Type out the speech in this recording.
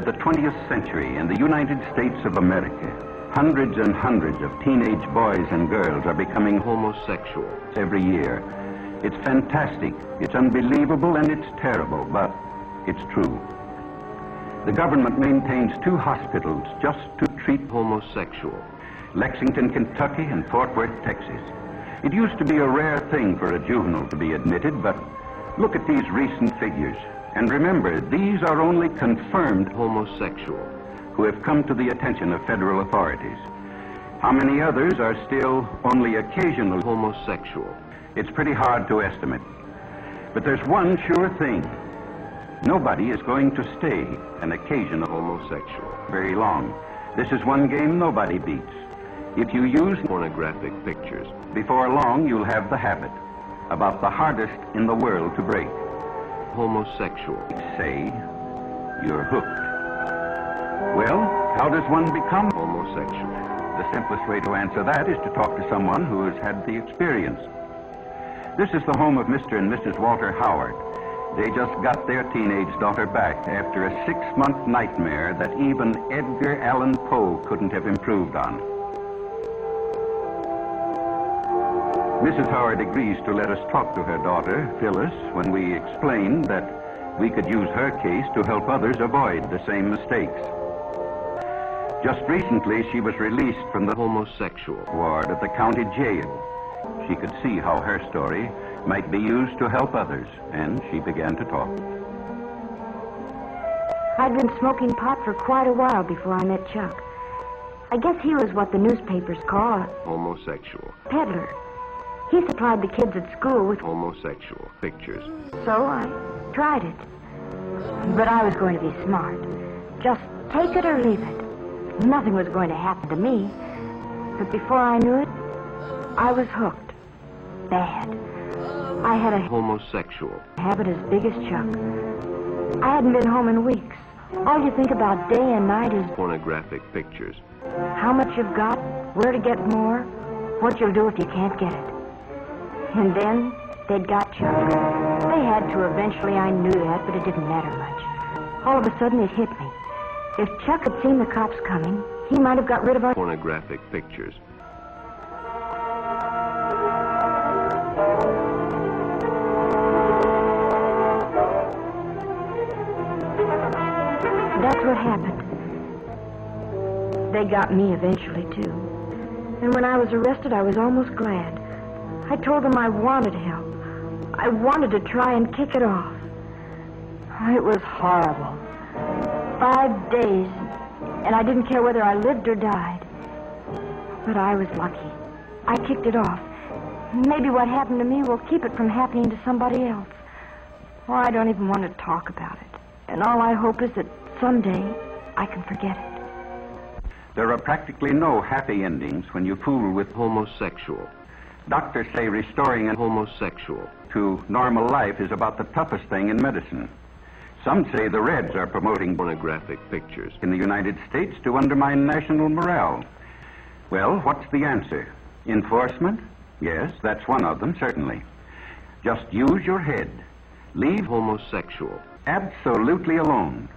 the 20th century in the United States of America, hundreds and hundreds of teenage boys and girls are becoming homosexual every year. It's fantastic, it's unbelievable, and it's terrible, but it's true. The government maintains 2 hospitals just to treat homosexuals: Lexington, Kentucky, and Fort Worth, Texas. It used to be a rare thing for a juvenile to be admitted, but look at these recent figures. And remember, these are only confirmed homosexuals who have come to the attention of federal authorities. How many others are still only occasional homosexual? It's pretty hard to estimate. But there's one sure thing. Nobody is going to stay an occasional homosexual very long. This is one game nobody beats. If you use pornographic pictures, before long you'll have the habit, about the hardest in the world to break. Homosexual. Say, you're hooked. Well, how does one become homosexual? The simplest way to answer that is to talk to someone who has had the experience. This is the home of Mr. and Mrs. Walter Howard. They just got their teenage daughter back after a 6-month nightmare that even Edgar Allan Poe couldn't have improved on. Mrs. Howard agrees to let us talk to her daughter, Phyllis, when we explain that we could use her case to help others avoid the same mistakes. Just recently, she was released from the homosexual ward at the county jail. She could see how her story might be used to help others, and she began to talk. I'd been smoking pot for quite a while before I met Chuck. I guess he was what the newspapers call a homosexual peddler. He supplied the kids at school with homosexual pictures. So I tried it. But I was going to be smart. Just take it or leave it. Nothing was going to happen to me. But before I knew it, I was hooked. Bad. I had a homosexual habit as big as Chuck. I hadn't been home in weeks. All you think about day and night is pornographic pictures. How much you've got, where to get more, what you'll do if you can't get it. And then they'd got Chuck. They had to eventually, I knew that, but it didn't matter much. All of a sudden it hit me. If Chuck had seen the cops coming, he might have got rid of our pornographic pictures. That's what happened. They got me eventually, too. And when I was arrested, I was almost glad. I told them I wanted help. I wanted to try and kick it off. It was horrible. 5 days, and I didn't care whether I lived or died. But I was lucky. I kicked it off. Maybe what happened to me will keep it from happening to somebody else. Oh, I don't even want to talk about it. And all I hope is that someday I can forget it. There are practically no happy endings when you fool with homosexual. Doctors say restoring a homosexual to normal life is about the toughest thing in medicine. Some say the Reds are promoting pornographic pictures in the United States to undermine national morale. Well, what's the answer? Enforcement? Yes, that's one of them, certainly. Just use your head. Leave homosexual absolutely alone.